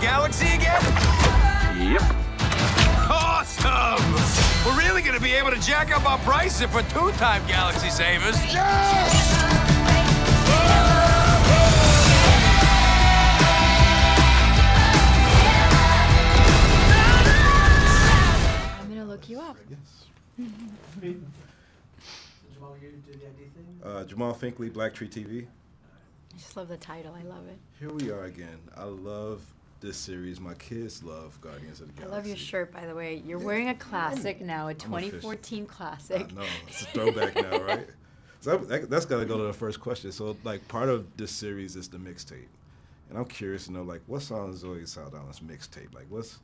galaxy again? Yep. Awesome! We're really gonna be able to jack up our prices for two-time galaxy savers. Yes! I'm gonna look you up. Yes. Jamal Finkley, BlackTree TV. I just love the title. I love it. Here we are again. I love this series. My kids love Guardians of the Galaxy. I love your shirt, by the way. You're wearing a classic now, a 2014 classic. I know. It's a throwback now, right? So that's got to go to the first question. So, like, part of this series is the mixtape. And I'm curious to know, like, what's on Zoe Saldana's mixtape? Like, what's...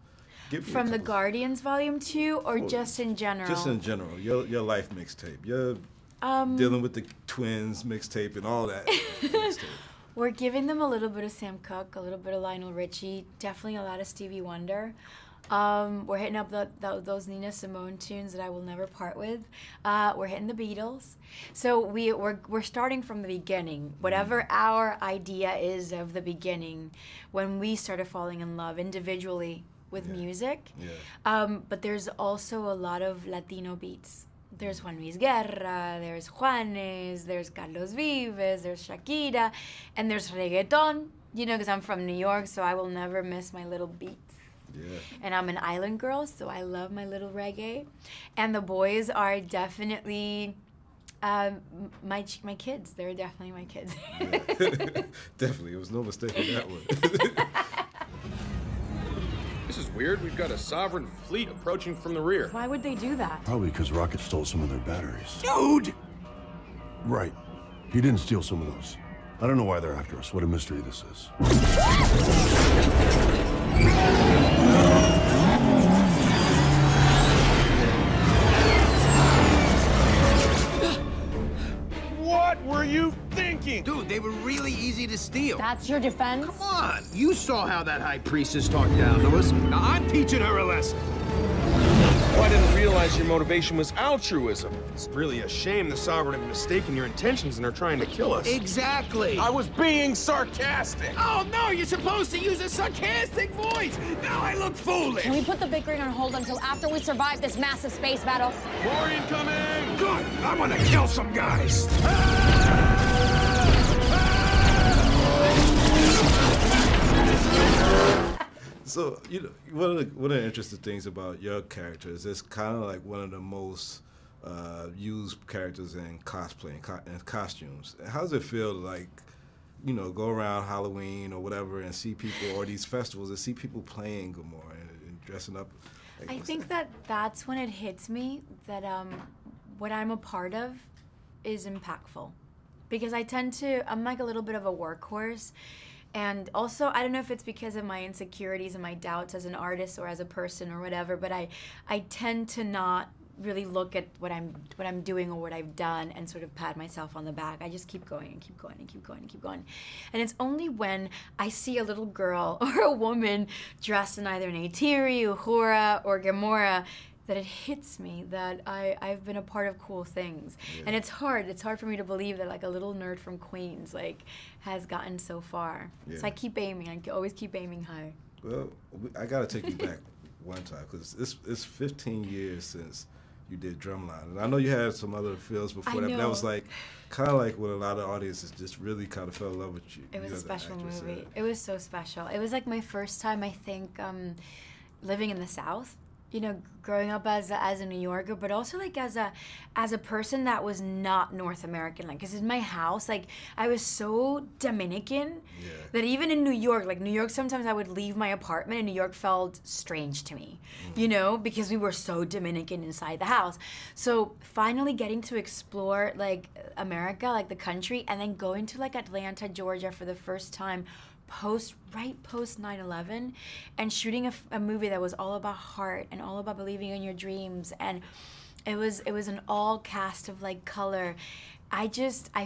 From the Guardians Volume 2 or just in general? Just in general. Your life mixtape. Your dealing with the twins mixtape and all that mixtape. We're giving them a little bit of Sam Cooke, a little bit of Lionel Richie, definitely a lot of Stevie Wonder. We're hitting up those Nina Simone tunes that I will never part with. We're hitting the Beatles. So we're starting from the beginning. Whatever our idea is of the beginning, when we started falling in love individually with music. Yeah. But there's also a lot of Latino beats. There's Juan Luis Guerra, there's Juanes, there's Carlos Vives, there's Shakira, and there's reggaeton, you know, because I'm from New York, so I will never miss my little beats. Yeah. And I'm an island girl, so I love my little reggae. And the boys are definitely my kids. They're definitely my kids. Yeah. Definitely. It was no mistake in that one. This is weird. We've got a sovereign fleet approaching from the rear. Why would they do that? Probably because Rocket stole some of their batteries. Dude! Right. He didn't steal some of those. I don't know why they're after us. What a mystery this is. What were you thinking? Dude, they were really easy to steal. That's your defense? Come on! You saw how that high priestess talked down to us. Now I'm teaching her a lesson. Oh, I didn't realize your motivation was altruism. It's really a shame the Sovereign have mistaken your intentions and are trying to kill us. Exactly. I was being sarcastic. Oh, no, you're supposed to use a sarcastic voice. Now I look foolish. Can we put the bickering on hold until after we survive this massive space battle? More incoming! Good. I'm gonna kill some guys. So, you know, one of the interesting things about your character is it's kind of like one of the most used characters in cosplay and costumes. How does it feel to, like, you know, go around Halloween or whatever and see people, or these festivals, and see people playing Gamora and dressing up? Like, I think that's when it hits me that what I'm a part of is impactful. Because I'm like a little bit of a workhorse. And also, I don't know if it's because of my insecurities and my doubts as an artist or as a person or whatever, but I tend to not really look at what I'm doing or what I've done and sort of pat myself on the back. I just keep going and keep going and keep going and keep going. And it's only when I see a little girl or a woman dressed in either Neytiri, Uhura, or Gamora that it hits me that I've been a part of cool things. Yeah. And it's hard for me to believe that, like, a little nerd from Queens, like, has gotten so far. Yeah. So I keep aiming, I always keep aiming high. Well, I gotta take you back one time, because it's 15 years since you did Drumline. And I know you had some other films before that, but that was like, kind of like when a lot of audiences just really kind of fell in love with you. It was a special movie. It was so special. It was like my first time, I think, living in the South. You know, growing up as a New Yorker, but also like as a person that was not North American. Like, because in my house, like, I was so Dominican that even in New York, like New York, sometimes I would leave my apartment and New York felt strange to me, you know, because we were so Dominican inside the house. So finally getting to explore like America, like the country, and then going to like Atlanta, Georgia for the first time, right post 9/11, and shooting a movie that was all about heart and all about believing in your dreams, and it was an all cast of like color. I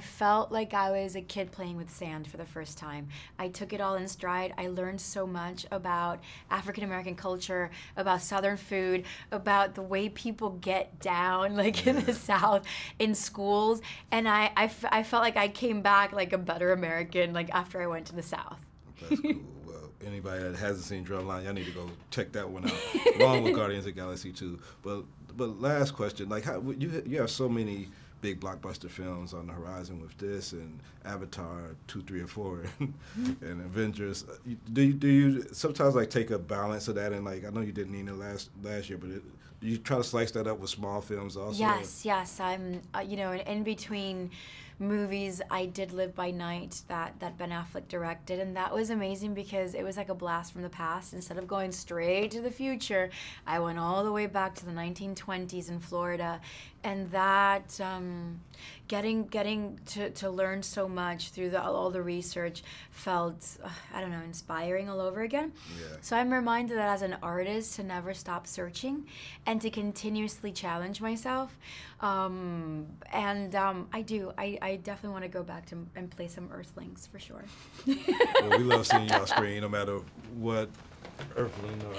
felt like I was a kid playing with sand for the first time. I took it all in stride. I learned so much about African American culture, about Southern food, about the way people get down, like in the South, in schools, and I felt like I came back like a better American, like after I went to the South. That's cool. Well, anybody that hasn't seen Drumline, y'all need to go check that one out, along with Guardians of the Galaxy 2. But last question, like how you have so many big blockbuster films on the horizon with this and Avatar 2, 3, and 4 and Avengers. Do you sometimes like take a balance of that, and like I know you didn't need it last year, but do you try to slice that up with small films also? Yes. I'm you know, in between movies, I did Live by Night that Ben Affleck directed, and that was amazing because it was like a blast from the past. Instead of going straight to the future, I went all the way back to the 1920s in Florida, and that getting to learn so much through all the research felt I don't know, inspiring all over again. Yeah. So I'm reminded that as an artist to never stop searching and to continuously challenge myself. I definitely want to go back and play some Earthlings for sure. Well, we love seeing you on screen no matter what Earthling or